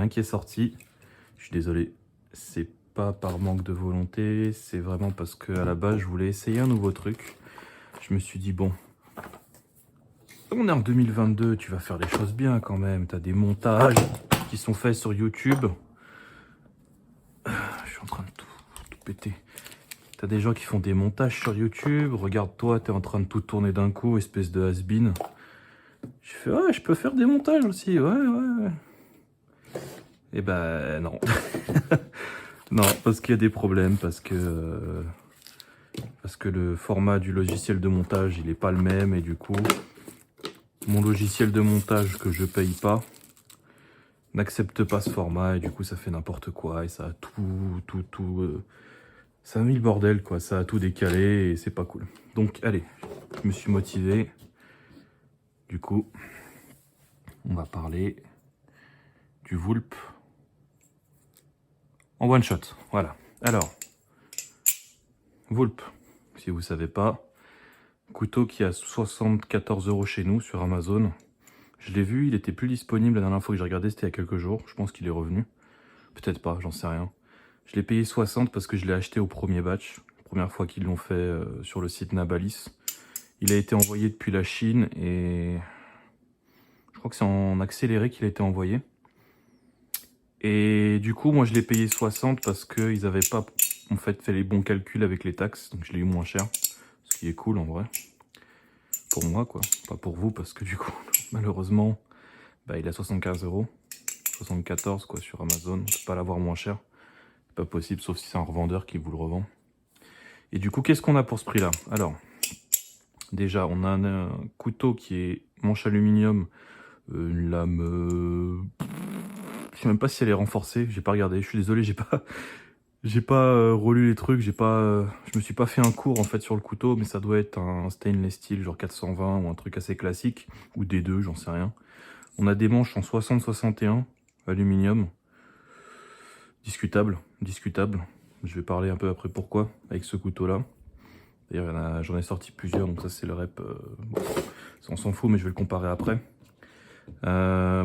rien qui est sorti. Je suis désolé, c'est pas par manque de volonté, c'est vraiment parce que à la base je voulais essayer un nouveau truc. Je me suis dit bon, on est en 2022, tu vas faire les choses bien quand même. T'as des montages qui sont faits sur YouTube. Je suis en train de tout péter. T'as des gens qui font des montages sur YouTube. Regarde-toi, t'es en train de tout tourner d'un coup, espèce de has-been. Je fais ouais, je peux faire des montages aussi, ouais. Et ben non. Non, parce qu'il y a des problèmes, parce que le format du logiciel de montage, il est pas le même, et du coup, mon logiciel de montage que je paye pas n'accepte pas ce format, et du coup, ça fait n'importe quoi, et ça a ça a mis le bordel, quoi, ça a tout décalé, et c'est pas cool. Donc, allez, je me suis motivé. Du coup, on va parler du Vulp en one shot, voilà. Alors, Vulp, si vous savez pas, couteau qui a 74 € chez nous sur Amazon. Je l'ai vu, il était plus disponible la dernière fois que j'ai regardé, c'était il y a quelques jours. Je pense qu'il est revenu. Peut-être pas, j'en sais rien. Je l'ai payé 60 parce que je l'ai acheté au premier batch. Première fois qu'ils l'ont fait sur le site Nabalis. Il a été envoyé depuis la Chine et je crois que c'est en accéléré qu'il a été envoyé. Et du coup, moi je l'ai payé 60 parce qu'ils n'avaient pas en fait les bons calculs avec les taxes. Donc je l'ai eu moins cher. Ce qui est cool en vrai. Pour moi quoi, pas pour vous parce que du coup, malheureusement, bah, il a 75 €. 74 quoi sur Amazon, on peut pas l'avoir moins cher. C'est pas possible sauf si c'est un revendeur qui vous le revend. Et du coup, qu'est-ce qu'on a pour ce prix-là? Alors, déjà, on a un couteau qui est manche aluminium, une lame... je sais même pas si elle est renforcée, j'ai pas regardé, je suis désolé, j'ai pas relu les trucs, je me suis pas fait un cours en fait sur le couteau, mais ça doit être un stainless steel genre 420 ou un truc assez classique, ou des deux, j'en sais rien. On a des manches en 60-61, aluminium, discutable. Je vais parler un peu après pourquoi avec ce couteau-là. D'ailleurs, j'en ai sorti plusieurs, donc ça c'est le rep. Bon, ça, on s'en fout, mais je vais le comparer après.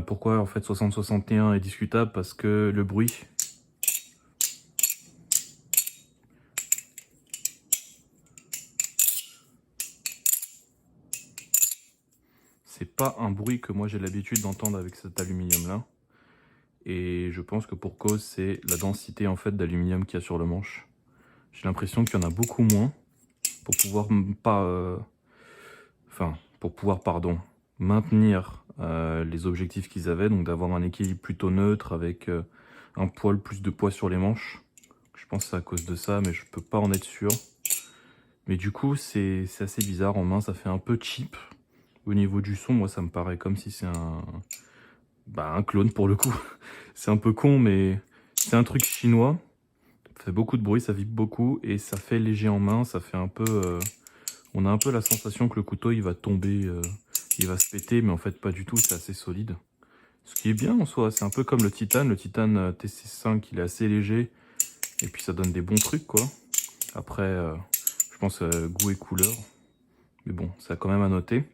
Pourquoi en fait 60-61 est discutable? Parce que le bruit. C'est pas un bruit que moi j'ai l'habitude d'entendre avec cet aluminium-là. Et je pense que pour cause, c'est la densité en fait d'aluminium qu'il y a sur le manche. J'ai l'impression qu'il y en a beaucoup moins pour pouvoir pardon, maintenir les objectifs qu'ils avaient, donc d'avoir un équilibre plutôt neutre avec un poil plus de poids sur les manches. Je pense que c'est à cause de ça, mais je peux pas en être sûr. Mais du coup, c'est assez bizarre en main, ça fait un peu cheap. Au niveau du son, moi, ça me paraît comme si c'est un clone pour le coup. C'est un peu con, mais c'est un truc chinois. Ça fait beaucoup de bruit, ça vibre beaucoup, et ça fait léger en main, ça fait un peu... on a un peu la sensation que le couteau, il va tomber, il va se péter, mais en fait, pas du tout, c'est assez solide. Ce qui est bien en soi, c'est un peu comme le Titane TC5, il est assez léger, et puis ça donne des bons trucs, quoi. Après, je pense goût et couleur, mais bon, ça a quand même à noter.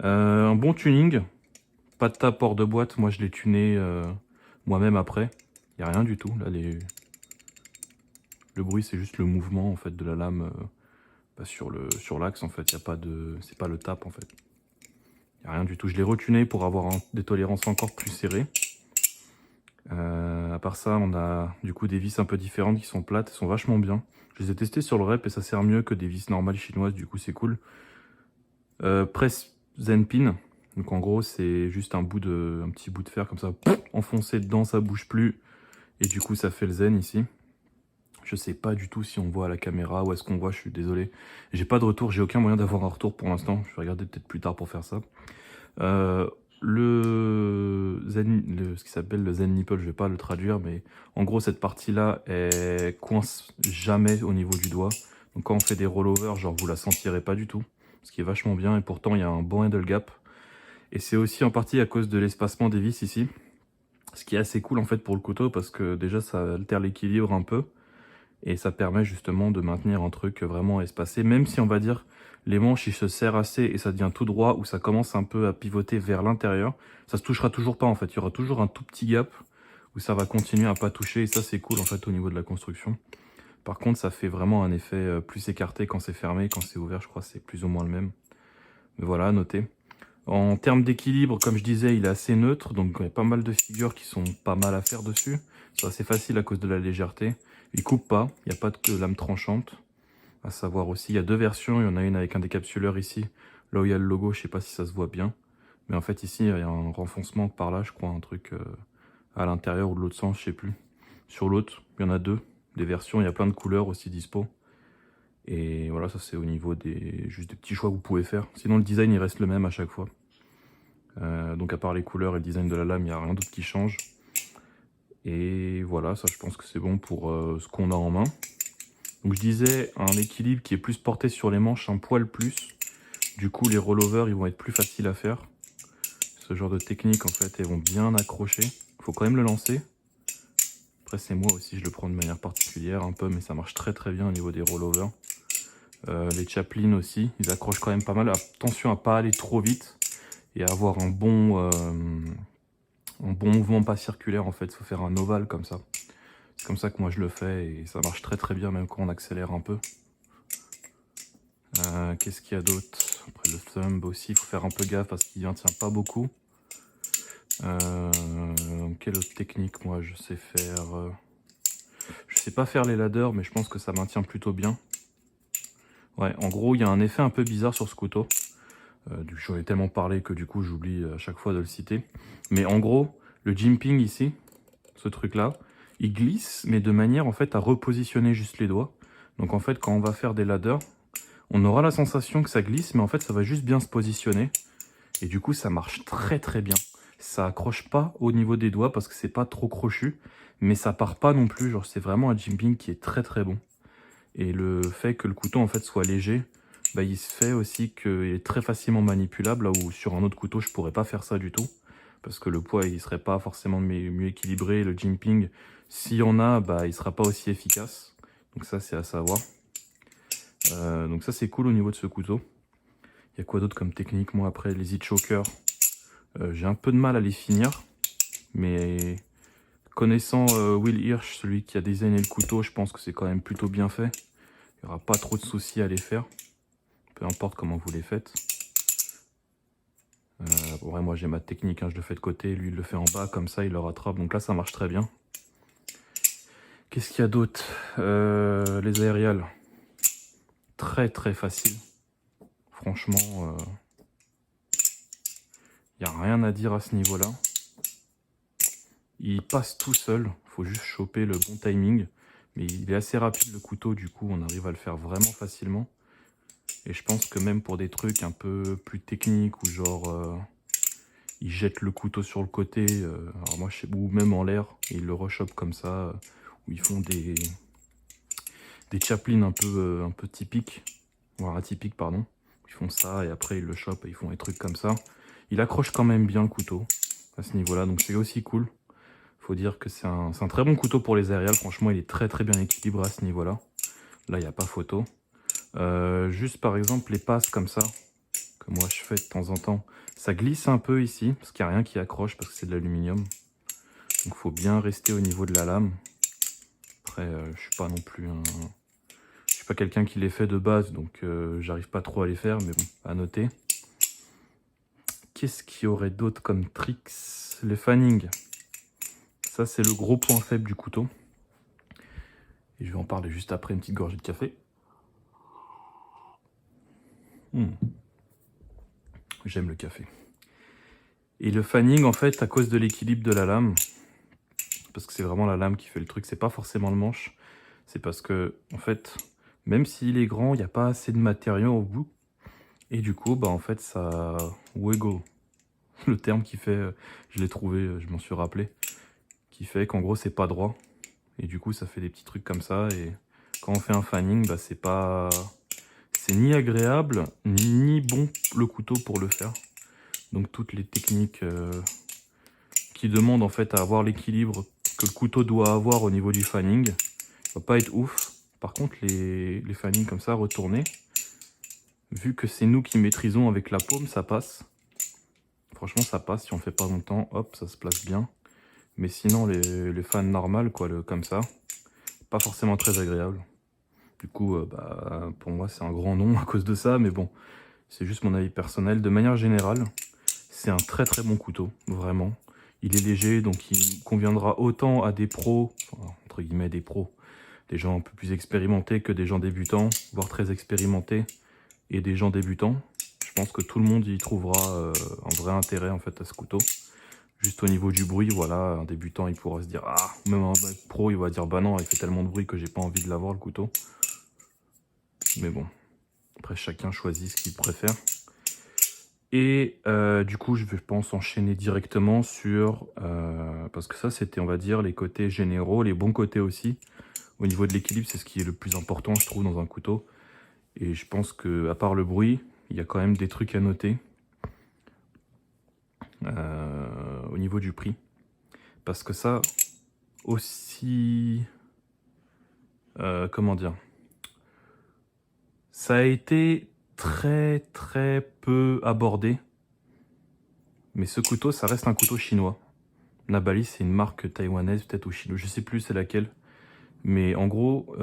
Un bon tuning, pas de tape hors de boîte, moi je l'ai tuné moi-même après. Il n'y a rien du tout, là, le bruit c'est juste le mouvement en fait de la lame sur l'axe en fait, y a pas de... c'est pas le tap en fait. Il n'y a rien du tout, je l'ai retuné pour avoir des tolérances encore plus serrées. À part ça, on a du coup des vis un peu différentes qui sont plates, elles sont vachement bien. Je les ai testées sur le rep et ça sert mieux que des vis normales chinoises, du coup c'est cool. Presse Zenpin, donc en gros c'est juste un petit bout de fer comme ça, enfoncé dedans, ça bouge plus, et du coup ça fait le zen ici. Je sais pas du tout si on voit à la caméra ou est-ce qu'on voit, je suis désolé. J'ai pas de retour, j'ai aucun moyen d'avoir un retour pour l'instant, je vais regarder peut-être plus tard pour faire ça. Ce qui s'appelle le Zen Nipple, je vais pas le traduire, mais en gros cette partie-là, elle coince jamais au niveau du doigt. Donc quand on fait des rollovers, genre vous la sentirez pas du tout, ce qui est vachement bien, et pourtant il y a un bon handle gap. Et c'est aussi en partie à cause de l'espacement des vis ici, ce qui est assez cool en fait pour le couteau, parce que déjà ça altère l'équilibre un peu, et ça permet justement de maintenir un truc vraiment espacé, même si on va dire les manches ils se serrent assez et ça devient tout droit, ou ça commence un peu à pivoter vers l'intérieur, ça se touchera toujours pas en fait, il y aura toujours un tout petit gap où ça va continuer à pas toucher, et ça c'est cool en fait au niveau de la construction. Par contre, ça fait vraiment un effet plus écarté quand c'est fermé, quand c'est ouvert, je crois que c'est plus ou moins le même. Mais voilà, à noter. En termes d'équilibre, comme je disais, il est assez neutre, donc il y a pas mal de figures qui sont pas mal à faire dessus. C'est assez facile à cause de la légèreté. Il coupe pas, il n'y a pas de lame tranchante. À savoir aussi, il y a deux versions, il y en a une avec un décapsuleur ici, là où il y a le logo, je sais pas si ça se voit bien. Mais en fait ici, il y a un renfoncement par là, je crois, un truc à l'intérieur ou de l'autre sens, je sais plus. Sur l'autre, il y en a deux, des versions, il y a plein de couleurs aussi dispo. Et voilà, ça c'est au niveau juste des petits choix que vous pouvez faire. Sinon le design il reste le même à chaque fois. Donc à part les couleurs et le design de la lame, il n'y a rien d'autre qui change. Et voilà, ça je pense que c'est bon pour ce qu'on a en main. Donc je disais un équilibre qui est plus porté sur les manches, un poil plus. Du coup les rollovers ils vont être plus faciles à faire. Ce genre de technique en fait, elles vont bien accrocher. Il faut quand même le lancer. Après c'est moi aussi, je le prends de manière particulière un peu, mais ça marche très très bien au niveau des rollovers. Les Chaplin aussi, ils accrochent quand même pas mal. Attention à pas aller trop vite et à avoir un bon mouvement pas circulaire en fait. Il faut faire un ovale comme ça. C'est comme ça que moi je le fais et ça marche très très bien même quand on accélère un peu. Qu'est-ce qu'il y a d'autre? Après le thumb aussi, il faut faire un peu gaffe parce qu'il ne tient pas beaucoup. Quelle autre technique moi je sais faire? Je sais pas faire les ladders mais je pense que ça maintient plutôt bien. Ouais, en gros il y a un effet un peu bizarre sur ce couteau. J'en ai tellement parlé que du coup j'oublie à chaque fois de le citer. Mais en gros, le jimping ici, ce truc là, il glisse mais de manière en fait à repositionner juste les doigts. Donc en fait quand on va faire des ladders, on aura la sensation que ça glisse mais en fait ça va juste bien se positionner. Et du coup ça marche très très bien. Ça accroche pas au niveau des doigts parce que c'est pas trop crochu, mais ça part pas non plus, genre c'est vraiment un jimping qui est très très bon. Et le fait que le couteau en fait soit léger, bah, il se fait aussi qu'il est très facilement manipulable, là où sur un autre couteau je pourrais pas faire ça du tout. Parce que le poids il serait pas forcément mieux équilibré, le jimping, s'il y en a, bah, il sera pas aussi efficace. Donc ça c'est à savoir. Donc ça c'est cool au niveau de ce couteau. Il y a quoi d'autre comme technique? Moi après les heat chokers, j'ai un peu de mal à les finir. Mais connaissant Will Hirsch, celui qui a designé le couteau, je pense que c'est quand même plutôt bien fait. Il n'y aura pas trop de soucis à les faire. Peu importe comment vous les faites. Bon, ouais, moi j'ai ma technique, hein, je le fais de côté, lui il le fait en bas, comme ça il le rattrape. Donc là ça marche très bien. Qu'est-ce qu'il y a d'autre? Les aériales. Très très facile. Franchement, il n'y a rien à dire à ce niveau-là. Il passe tout seul, il faut juste choper le bon timing. Mais il est assez rapide le couteau, du coup on arrive à le faire vraiment facilement. Et je pense que même pour des trucs un peu plus techniques, ou genre ils jettent le couteau sur le côté, alors moi, je sais, ou même en l'air, et ils le rechopent comme ça, où ils font des Chaplin un peu typiques, voire atypiques, pardon. Ils font ça, et après ils le chopent, et ils font des trucs comme ça. Il accroche quand même bien le couteau, à ce niveau-là, donc c'est aussi cool. Faut dire que c'est un très bon couteau pour les aériales, franchement il est très très bien équilibré à ce niveau-là. Là, il n'y a pas photo. Juste par exemple les passes comme ça, que moi je fais de temps en temps, ça glisse un peu ici, parce qu'il n'y a rien qui accroche, parce que c'est de l'aluminium. Donc il faut bien rester au niveau de la lame. Après, je suis pas non plus je suis pas quelqu'un qui les fait de base, donc j'arrive pas trop à les faire, mais bon, à noter. Qu'est-ce qu'il y aurait d'autre comme tricks? Les fanning. Ça, c'est le gros point faible du couteau. Et je vais en parler juste après une petite gorgée de café. J'aime le café. Et le fanning, en fait, à cause de l'équilibre de la lame, parce que c'est vraiment la lame qui fait le truc, c'est pas forcément le manche. C'est parce que, en fait, même s'il est grand, il n'y a pas assez de matériau au bout. Et du coup, bah en fait, ça wiggle. Le terme qui fait, je l'ai trouvé, je m'en suis rappelé. Qui fait qu'en gros, c'est pas droit. Et du coup, ça fait des petits trucs comme ça. Et quand on fait un fanning, bah c'est pas... C'est ni agréable, ni bon le couteau pour le faire. Donc toutes les techniques qui demandent en fait à avoir l'équilibre que le couteau doit avoir au niveau du fanning, va pas être ouf. Par contre, les fanning comme ça, retournés, vu que c'est nous qui maîtrisons avec la paume, ça passe. Franchement, ça passe. Si on fait pas longtemps, hop, ça se place bien. Mais sinon, les fans normales, quoi, comme ça, pas forcément très agréable. Du coup, bah, pour moi, c'est un grand non à cause de ça, mais bon, c'est juste mon avis personnel. De manière générale, c'est un très très bon couteau, vraiment. Il est léger, donc il conviendra autant à des pros, enfin, entre guillemets des pros, des gens un peu plus expérimentés que des gens débutants, voire très expérimentés, et des gens débutants. Je pense que tout le monde y trouvera un vrai intérêt en fait à ce couteau. Juste au niveau du bruit, voilà, un débutant il pourra se dire ah, même un pro il va dire bah non, il fait tellement de bruit que j'ai pas envie de l'avoir le couteau. Mais bon, après chacun choisit ce qu'il préfère. Et du coup, je pense enchaîner directement sur... parce que ça, c'était, on va dire, les côtés généraux, les bons côtés aussi. Au niveau de l'équilibre, c'est ce qui est le plus important, je trouve, dans un couteau. Et je pense que, à part le bruit, il y a quand même des trucs à noter au niveau du prix. Parce que ça, aussi... comment dire? Ça a été très très peu abordé. Mais ce couteau, ça reste un couteau chinois. Nabali, c'est une marque taïwanaise, peut-être, ou chinoise, je sais plus c'est laquelle. Mais en gros,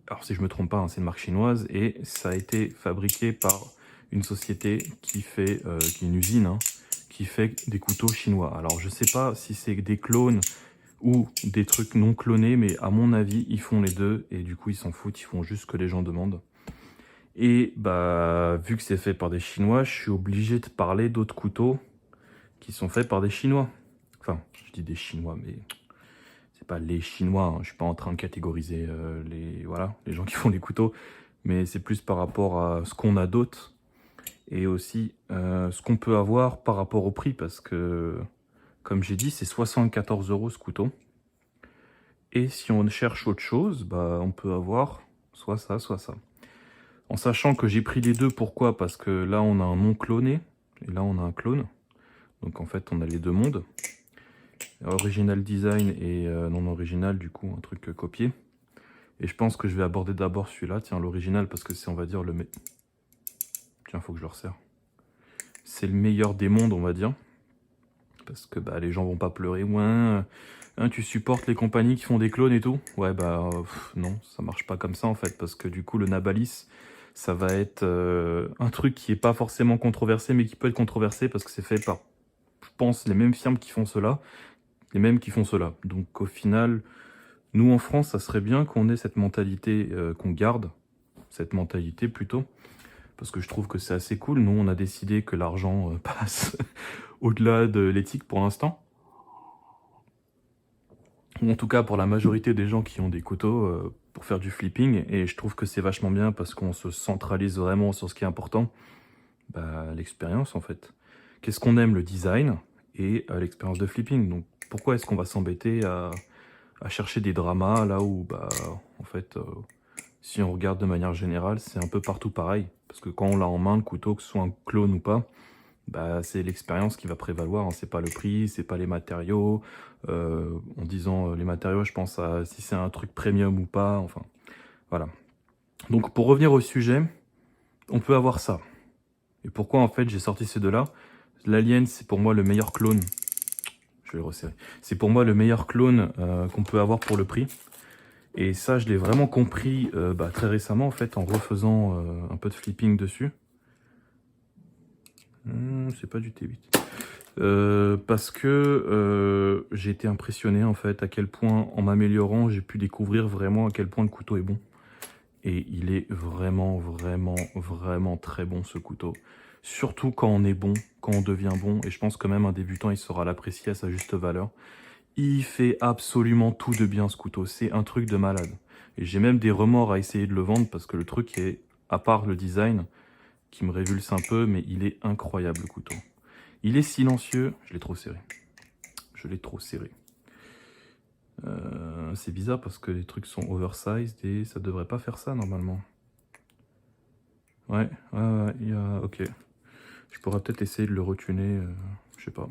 alors si je me trompe pas, hein, c'est une marque chinoise et ça a été fabriqué par une société qui fait, qui est une usine, hein, qui fait des couteaux chinois. Alors je sais pas si c'est des clones ou des trucs non clonés, mais à mon avis, ils font les deux et du coup ils s'en foutent, ils font juste ce que les gens demandent. Et bah vu que c'est fait par des Chinois, je suis obligé de parler d'autres couteaux qui sont faits par des Chinois. Enfin, je dis des Chinois, mais c'est pas les Chinois, hein. Je suis pas en train de catégoriser voilà, les gens qui font les couteaux, mais c'est plus par rapport à ce qu'on a d'autre et aussi ce qu'on peut avoir par rapport au prix, parce que, comme j'ai dit, c'est 74 € ce couteau. Et si on cherche autre chose, bah, on peut avoir soit ça, soit ça. En sachant que j'ai pris les deux, pourquoi? Parce que là, on a un non cloné, et là, on a un clone. Donc en fait, on a les deux mondes. Original design et non original, du coup, un truc copié. Et je pense que je vais aborder d'abord celui-là, tiens, l'original, parce que c'est, on va dire, le... Tiens, faut que je le resserre. C'est le meilleur des mondes, on va dire. Parce que bah, les gens vont pas pleurer. Ouais, hein, tu supportes les compagnies qui font des clones et tout? Ouais, bah non, ça marche pas comme ça, en fait. Parce que du coup, le Nabalis, ça va être un truc qui est pas forcément controversé, mais qui peut être controversé parce que c'est fait par, je pense, les mêmes firmes qui font cela, les mêmes qui font cela. Donc au final... Nous, en France, ça serait bien qu'on ait cette mentalité, qu'on garde cette mentalité plutôt, parce que je trouve que c'est assez cool. Nous, on a décidé que l'argent passe au-delà de l'éthique pour l'instant, ou en tout cas pour la majorité des gens qui ont des couteaux pour faire du flipping, et je trouve que c'est vachement bien parce qu'on se centralise vraiment sur ce qui est important, bah, l'expérience en fait. Qu'est-ce qu'on aime? Le design et l'expérience de flipping. Donc pourquoi est-ce qu'on va s'embêter à chercher des dramas là où, bah, en fait... si on regarde de manière générale, c'est un peu partout pareil. Parce que quand on l'a en main, le couteau, que ce soit un clone ou pas, bah, c'est l'expérience qui va prévaloir, hein. C'est pas le prix, c'est pas les matériaux. En disant les matériaux, je pense à si c'est un truc premium ou pas. Enfin, voilà. Donc pour revenir au sujet, on peut avoir ça. Et pourquoi en fait j'ai sorti ces deux-là? L'Alien, c'est pour moi le meilleur clone. Je vais le resserrer. C'est pour moi le meilleur clone qu'on peut avoir pour le prix. Et ça, je l'ai vraiment compris bah, très récemment, en fait, en refaisant un peu de flipping dessus. C'est pas du T8. Parce que j'ai été impressionné, en fait, à quel point, en m'améliorant, j'ai pu découvrir vraiment à quel point le couteau est bon. Et il est vraiment, vraiment, vraiment très bon, ce couteau. Surtout quand on est bon, quand on devient bon. Et je pense que même un débutant, il saura l'apprécier à sa juste valeur. Il fait absolument tout de bien, ce couteau. C'est un truc de malade. Et j'ai même des remords à essayer de le vendre parce que le truc est, à part le design, qui me révulse un peu, mais il est incroyable, le couteau. Il est silencieux. Je l'ai trop serré. Je l'ai trop serré. C'est bizarre parce que les trucs sont oversized et ça devrait pas faire ça, normalement. Ouais, ok. Je pourrais peut-être essayer de le retuner, je sais pas.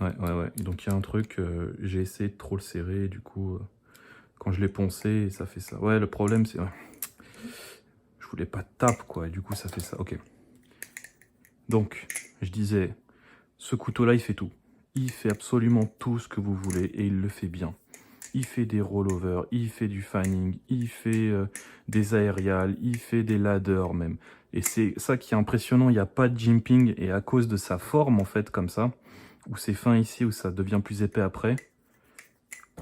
Ouais. Donc il y a un truc, j'ai essayé de trop le serrer, et du coup, quand je l'ai poncé, ça fait ça. Ouais, le problème, c'est... Ouais. Je voulais pas tape, quoi, et du coup, ça fait ça. Ok. Donc, je disais, ce couteau-là, il fait tout. il fait absolument tout ce que vous voulez et il le fait bien. Il fait des rollovers, il fait du fanning, il fait des aérials, il fait des ladders même. Et c'est ça qui est impressionnant, il n'y a pas de jimping et à cause de sa forme en fait comme ça, où c'est fin ici, où ça devient plus épais après,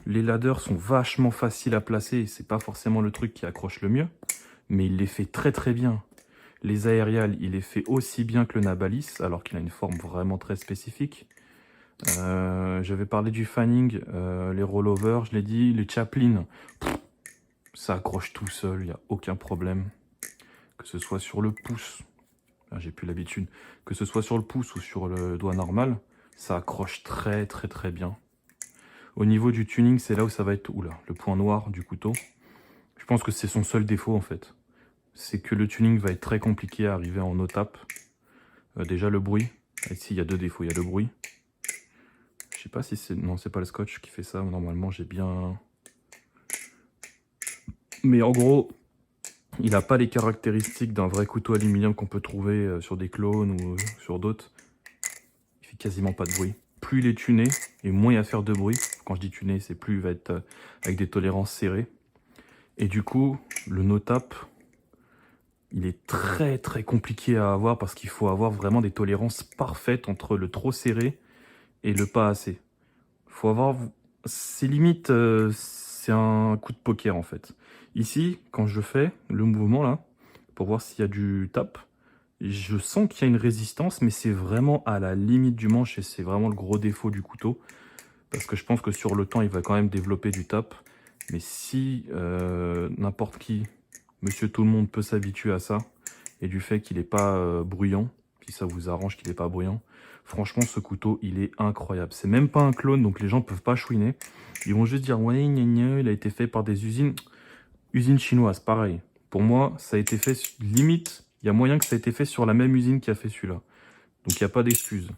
les ladders sont vachement faciles à placer et c'est pas forcément le truc qui accroche le mieux, mais il les fait très très bien. Les aérials, il les fait aussi bien que le Nabalis, alors qu'il a une forme vraiment très spécifique. J'avais parlé du fanning, les rollovers, je l'ai dit, les chaplin, ça accroche tout seul, il n'y a aucun problème. Que ce soit sur le pouce, j'ai plus l'habitude, que ce soit sur le pouce ou sur le doigt normal, ça accroche très très très bien. Au niveau du tuning, c'est là où ça va être le point noir du couteau. Je pense que c'est son seul défaut en fait. C'est que le tuning va être très compliqué à arriver en no-tap. Déjà le bruit, ici il y a deux défauts, il y a le bruit. Je sais pas si c'est... Non, c'est pas le scotch qui fait ça, normalement j'ai bien... Mais en gros, il n'a pas les caractéristiques d'un vrai couteau aluminium qu'on peut trouver sur des clones ou sur d'autres. Il fait quasiment pas de bruit. Plus il est tuné, et moins il va faire de bruit. Quand je dis tuné, c'est plus il va être avec des tolérances serrées. Et du coup, le no-tap, il est très très compliqué à avoir parce qu'il faut avoir vraiment des tolérances parfaites entre le trop serré et le pas assez. Faut avoir... C'est limite... c'est un coup de poker en fait. Ici, quand je fais le mouvement là, pour voir s'il y a du tap, je sens qu'il y a une résistance, mais c'est vraiment à la limite du manche et c'est vraiment le gros défaut du couteau. Parce que je pense que sur le temps, il va quand même développer du tap. Mais si n'importe qui, monsieur tout le monde peut s'habituer à ça, et du fait qu'il n'est pas bruyant, si ça vous arrange qu'il n'est pas bruyant, franchement ce couteau il est incroyable. C'est même pas un clone, donc les gens peuvent pas chouiner. Ils vont juste dire ouais gna gna, il a été fait par des usines chinoises, pareil. Pour moi ça a été fait, limite, il y a moyen que ça a été fait sur la même usine qui a fait celui-là. Donc il n'y a pas d'excuse.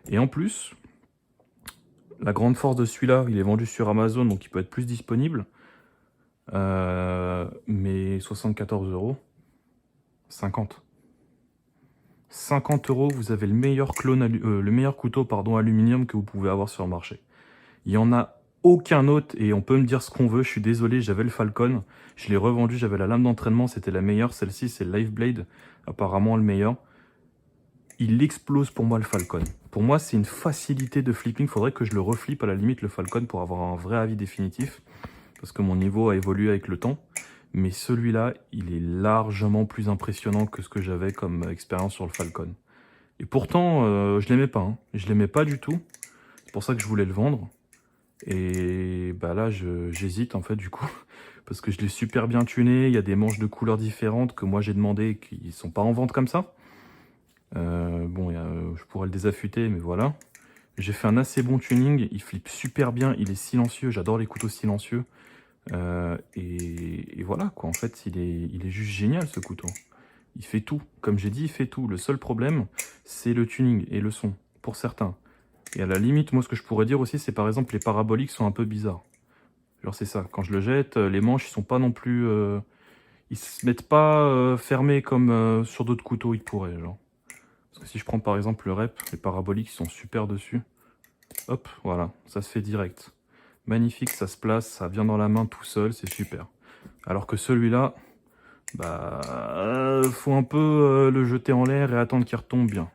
Et en plus, la grande force de celui-là, il est vendu sur Amazon, donc il peut être plus disponible. Mais 74 €, 50. 50 €, vous avez le meilleur le meilleur couteau aluminium que vous pouvez avoir sur le marché. Il n'y en a aucun autre et on peut me dire ce qu'on veut. Je suis désolé, j'avais le Falcon, je l'ai revendu, j'avais la lame d'entraînement, c'était la meilleure. Celle-ci, c'est le Liveblade, apparemment le meilleur. Il explose pour moi le Falcon. Pour moi, c'est une facilité de flipping. Il faudrait que je le reflippe à la limite le Falcon pour avoir un vrai avis définitif. Parce que mon niveau a évolué avec le temps. Mais celui-là, il est largement plus impressionnant que ce que j'avais comme expérience sur le Falcon. Et pourtant, je l'aimais pas. Hein. Je l'aimais pas du tout. C'est pour ça que je voulais le vendre. Et bah là, j'hésite en fait du coup. Parce que je l'ai super bien tuné. Il y a des manches de couleurs différentes que moi j'ai demandé et qui sont pas en vente comme ça. Bon, je pourrais le désaffûter, mais voilà. J'ai fait un assez bon tuning. Il flippe super bien. Il est silencieux. J'adore les couteaux silencieux. Et voilà quoi, en fait il est juste génial ce couteau. Il fait tout, comme j'ai dit il fait tout. Le seul problème c'est le tuning et le son, pour certains. Et à la limite moi ce que je pourrais dire aussi c'est par exemple les paraboliques sont un peu bizarres. Genre c'est ça, quand je le jette, les manches ils sont pas non plus... ils se mettent pas fermés comme sur d'autres couteaux ils pourraient genre. Parce que si je prends par exemple le rep, les paraboliques ils sont super dessus. Hop, voilà, ça se fait direct. Magnifique, ça se place, ça vient dans la main tout seul, c'est super. Alors que celui-là, bah, faut un peu le jeter en l'air et attendre qu'il retombe bien.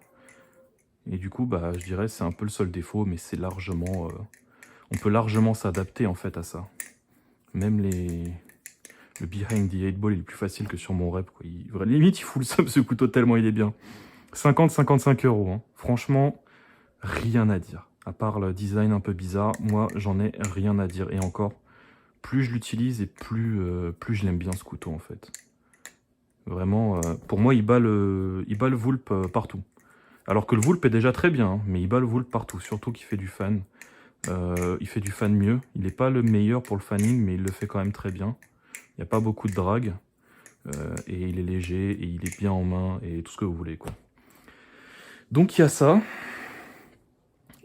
Et du coup, bah, je dirais c'est un peu le seul défaut, mais c'est largement... on peut largement s'adapter en fait à ça. Même le behind the 8 ball il est plus facile que sur mon rep. Quoi. Limite, il fout le somme ce couteau tellement il est bien. 50-55 €. Hein. Franchement, rien à dire. À part le design un peu bizarre, moi j'en ai rien à dire. Et encore, plus je l'utilise et plus je l'aime bien ce couteau en fait. Vraiment, pour moi il bat le Vulp partout. Alors que le Vulp est déjà très bien, hein, mais il bat le Vulp partout, surtout qu'il fait du fan. Il fait du fan mieux. Il n'est pas le meilleur pour le fanning, mais il le fait quand même très bien. Il n'y a pas beaucoup de drag. Et il est léger, et il est bien en main, et tout ce que vous voulez quoi. Donc il y a ça.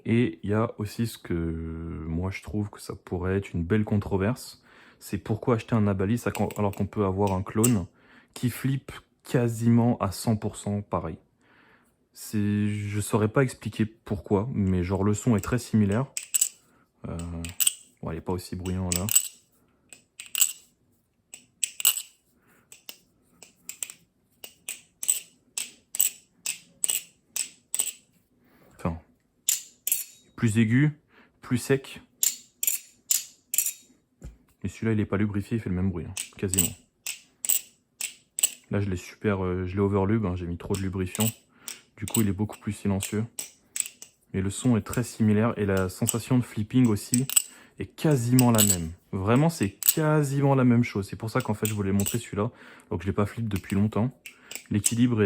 Et il y a aussi ce que moi je trouve que ça pourrait être une belle controverse. C'est pourquoi acheter un Nabalis alors qu'on peut avoir un clone qui flippe quasiment à 100% pareil. Je saurais pas expliquer pourquoi, mais genre le son est très similaire. Bon, il n'est pas aussi bruyant là. Enfin, plus aigu, plus sec. Mais celui-là, il n'est pas lubrifié, il fait le même bruit, hein, quasiment. Là, je l'ai overlub, hein, j'ai mis trop de lubrifiant. Du coup, il est beaucoup plus silencieux. Mais le son est très similaire et la sensation de flipping aussi est quasiment la même. Vraiment, c'est quasiment la même chose. C'est pour ça qu'en fait, je voulais montrer celui-là. Donc, je l'ai pas flip depuis longtemps. L'équilibre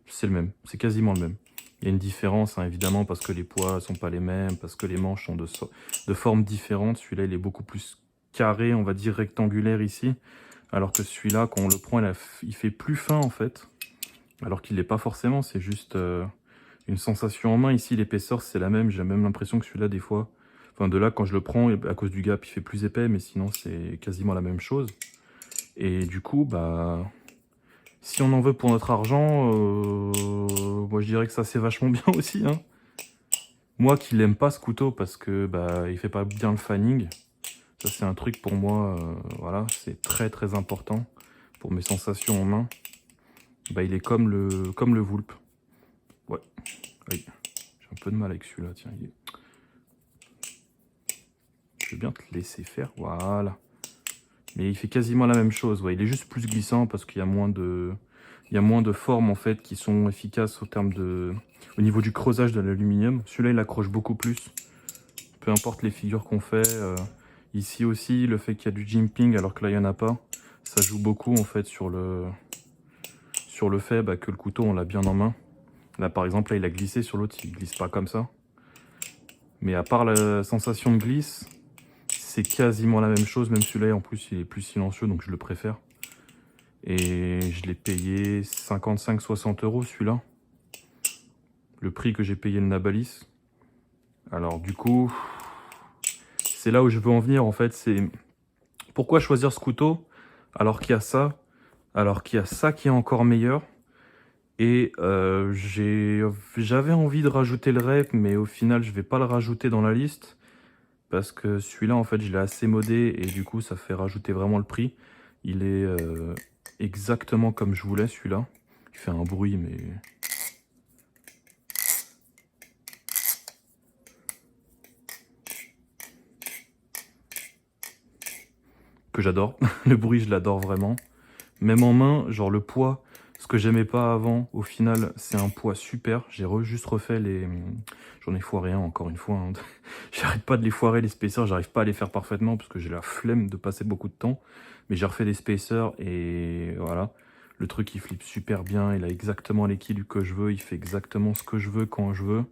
c'est le même. C'est quasiment le même. Il y a une différence, hein, évidemment, parce que les poids sont pas les mêmes, parce que les manches sont de formes différentes. Celui-là, il est beaucoup plus carré, on va dire rectangulaire ici. Alors que celui-là, quand on le prend, il fait plus fin, en fait. Alors qu'il l'est pas forcément, c'est juste une sensation en main. Ici, l'épaisseur, c'est la même. J'ai même l'impression que celui-là, des fois... Enfin, de là, quand je le prends, à cause du gap, il fait plus épais, mais sinon, c'est quasiment la même chose. Et du coup, bah... Si on en veut pour notre argent, moi, je dirais que ça, c'est vachement bien aussi, hein. Moi qui l'aime pas ce couteau parce que bah il fait pas bien le fanning, ça c'est un truc pour moi, voilà, c'est très très important pour mes sensations en main. Bah il est comme le Vulp. Ouais, oui. J'ai un peu de mal avec celui-là, tiens. Je vais bien te laisser faire, voilà. Mais il fait quasiment la même chose, ouais. Il est juste plus glissant parce qu'il y a moins de formes en fait qui sont efficaces au niveau du creusage de l'aluminium. Celui-là il accroche beaucoup plus. Peu importe les figures qu'on fait. Ici aussi, le fait qu'il y a du jimping alors que là il n'y en a pas, ça joue beaucoup en fait sur le fait bah, que le couteau on l'a bien en main. Là par exemple, là il a glissé sur l'autre, il glisse pas comme ça. Mais à part la sensation de glisse, c'est quasiment la même chose. Même celui-là en plus il est plus silencieux donc je le préfère. Et je l'ai payé 55-60 € celui-là. Le prix que j'ai payé le Nabalis. Alors du coup, c'est là où je veux en venir en fait, c'est pourquoi choisir ce couteau alors qu'il y a ça, qui est encore meilleur. Et j'avais envie de rajouter le rep, mais au final je vais pas le rajouter dans la liste parce que celui-là en fait je l'ai assez modé et du coup ça fait rajouter vraiment le prix. Il est exactement comme je voulais celui-là. Il fait un bruit mais... que j'adore. Le bruit je l'adore vraiment. Même en main, genre le poids, ce que j'aimais pas avant, au final, c'est un poids super. J'ai juste refait les... J'en ai foiré un, encore une fois. Hein. J'arrête pas de les foirer, les spacers. J'arrive pas à les faire parfaitement parce que j'ai la flemme de passer beaucoup de temps. Mais j'ai refait des spacers et voilà. Le truc, il flippe super bien. Il a exactement l'équilibre que je veux. Il fait exactement ce que je veux quand je veux.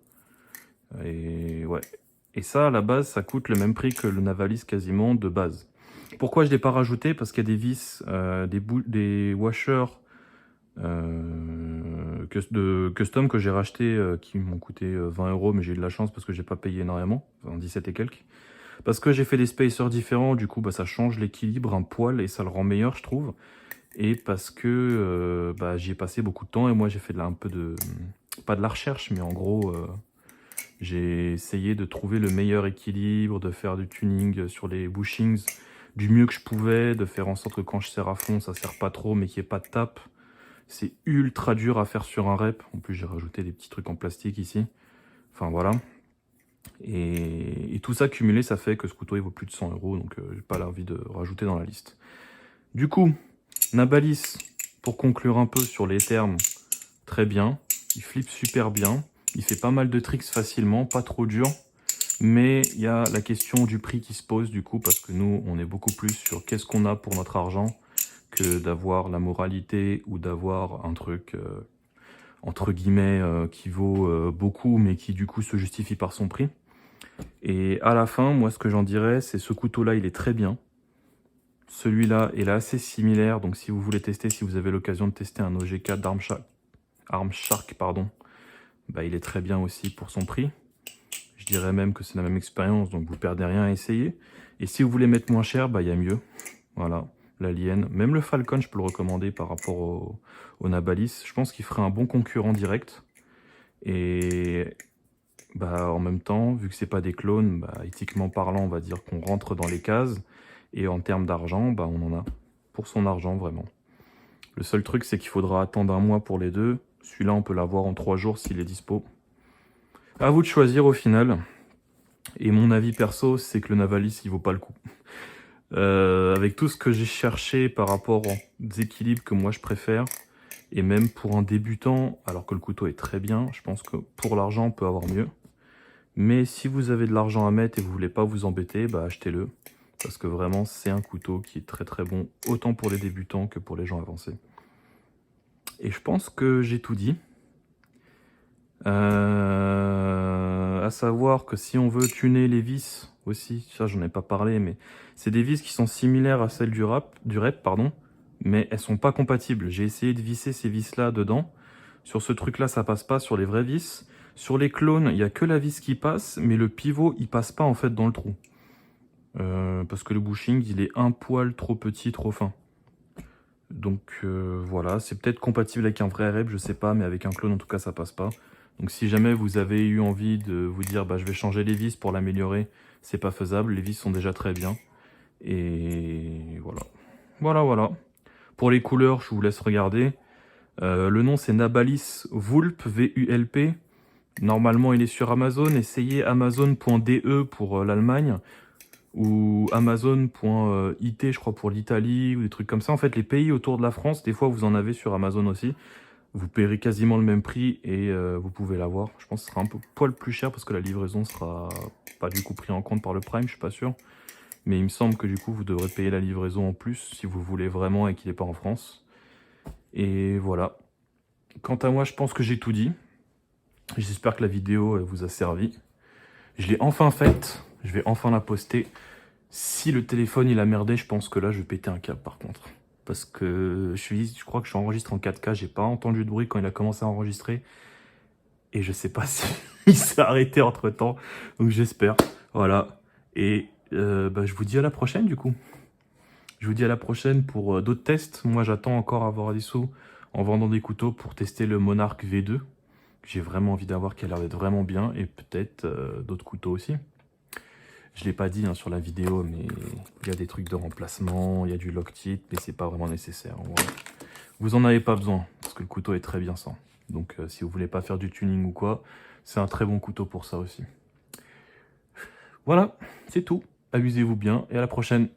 Et ouais. Et ça, à la base, ça coûte le même prix que le Navalis quasiment de base. Pourquoi je ne l'ai pas rajouté? Parce qu'il y a des vis, des washers de custom que j'ai racheté qui m'ont coûté 20 €, mais j'ai eu de la chance parce que j'ai pas payé énormément, enfin 17 et quelques. Parce que j'ai fait des spacers différents, du coup bah, ça change l'équilibre un poil et ça le rend meilleur je trouve. Et parce que bah, j'y ai passé beaucoup de temps et moi j'ai fait un peu de... pas de la recherche, mais en gros... j'ai essayé de trouver le meilleur équilibre, de faire du tuning sur les bushings du mieux que je pouvais, de faire en sorte que quand je serre à fond, ça serre pas trop, mais qu'il n'y ait pas de tape. C'est ultra dur à faire sur un rep. En plus, j'ai rajouté des petits trucs en plastique ici. Enfin, voilà. Et tout ça cumulé, ça fait que ce couteau, il vaut plus de 100 €, donc j'ai pas l'envie de rajouter dans la liste. Du coup, Nabalis, pour conclure un peu sur les termes, très bien. Il flippe super bien. Il fait pas mal de tricks facilement, pas trop dur. Mais il y a la question du prix qui se pose du coup, parce que nous, on est beaucoup plus sur qu'est-ce qu'on a pour notre argent que d'avoir la moralité ou d'avoir un truc, entre guillemets, qui vaut beaucoup, mais qui du coup se justifie par son prix. Et à la fin, moi, ce que j'en dirais, c'est ce couteau-là, il est très bien. Celui-là est là assez similaire, donc si vous voulez tester, si vous avez l'occasion de tester un OG4 d'Armshark, pardon, bah, il est très bien aussi pour son prix. Je dirais même que c'est la même expérience, donc vous perdez rien à essayer. Et si vous voulez mettre moins cher, bah il y a mieux. Voilà, l'Alien. Même le Falcon, je peux le recommander par rapport au Nabalis. Je pense qu'il ferait un bon concurrent direct. Et bah, en même temps, vu que c'est pas des clones, bah, éthiquement parlant, on va dire qu'on rentre dans les cases. Et en termes d'argent, bah, on en a pour son argent, vraiment. Le seul truc, c'est qu'il faudra attendre un mois pour les deux. Celui-là, on peut l'avoir en 3 jours s'il est dispo. À vous de choisir au final. Et mon avis perso, c'est que le Navalis, il vaut pas le coup. Avec tout ce que j'ai cherché par rapport aux équilibres que moi je préfère, et même pour un débutant, alors que le couteau est très bien, je pense que pour l'argent, on peut avoir mieux. Mais si vous avez de l'argent à mettre et vous voulez pas vous embêter, bah achetez-le. Parce que vraiment, c'est un couteau qui est très très bon, autant pour les débutants que pour les gens avancés. Et je pense que j'ai tout dit. À savoir que si on veut tuner les vis aussi, ça j'en ai pas parlé, mais c'est des vis qui sont similaires à celles du rep, pardon, mais elles sont pas compatibles. J'ai essayé de visser ces vis là dedans. Sur ce truc là, ça passe pas sur les vraies vis. Sur les clones, il y a que la vis qui passe, mais le pivot il passe pas en fait dans le trou. Parce que le bushing il est un poil trop petit, trop fin. Donc voilà, c'est peut-être compatible avec un vrai rep, je sais pas, mais avec un clone en tout cas ça passe pas. Donc si jamais vous avez eu envie de vous dire bah je vais changer les vis pour l'améliorer, c'est pas faisable, les vis sont déjà très bien. Et voilà. Voilà. Pour les couleurs, je vous laisse regarder. Le nom c'est Navalis Vulp, V-U-L-P. Normalement il est sur Amazon, essayez amazon.de pour l'Allemagne. Ou Amazon.it, je crois, pour l'Italie, ou des trucs comme ça. En fait, les pays autour de la France, des fois, vous en avez sur Amazon aussi. Vous paierez quasiment le même prix et vous pouvez l'avoir. Je pense que ce sera un peu poil plus cher parce que la livraison sera pas du coup pris en compte par le Prime, je suis pas sûr. Mais il me semble que du coup, vous devrez payer la livraison en plus si vous voulez vraiment et qu'il n'est pas en France. Et voilà. Quant à moi, je pense que j'ai tout dit. J'espère que la vidéo vous a servi. Je l'ai enfin faite. Je vais enfin la poster. Si le téléphone il a merdé, je pense que là je vais péter un câble par contre. Parce que je crois que je suis enregistré en 4K, j'ai pas entendu de bruit quand il a commencé à enregistrer. Et je sais pas si il s'est arrêté entre temps. Donc j'espère. Voilà. Et bah, je vous dis à la prochaine du coup. Je vous dis à la prochaine pour d'autres tests. Moi j'attends encore avoir des sous en vendant des couteaux pour tester le Monarch V2. Que j'ai vraiment envie d'avoir, qui a l'air d'être vraiment bien. Et peut-être d'autres couteaux aussi. Je l'ai pas dit hein, sur la vidéo, mais il y a des trucs de remplacement, il y a du lock-tit, mais c'est pas vraiment nécessaire. Voilà. Vous en avez pas besoin, parce que le couteau est très bien sans. Donc si vous voulez pas faire du tuning ou quoi, c'est un très bon couteau pour ça aussi. Voilà, c'est tout. Amusez-vous bien et à la prochaine.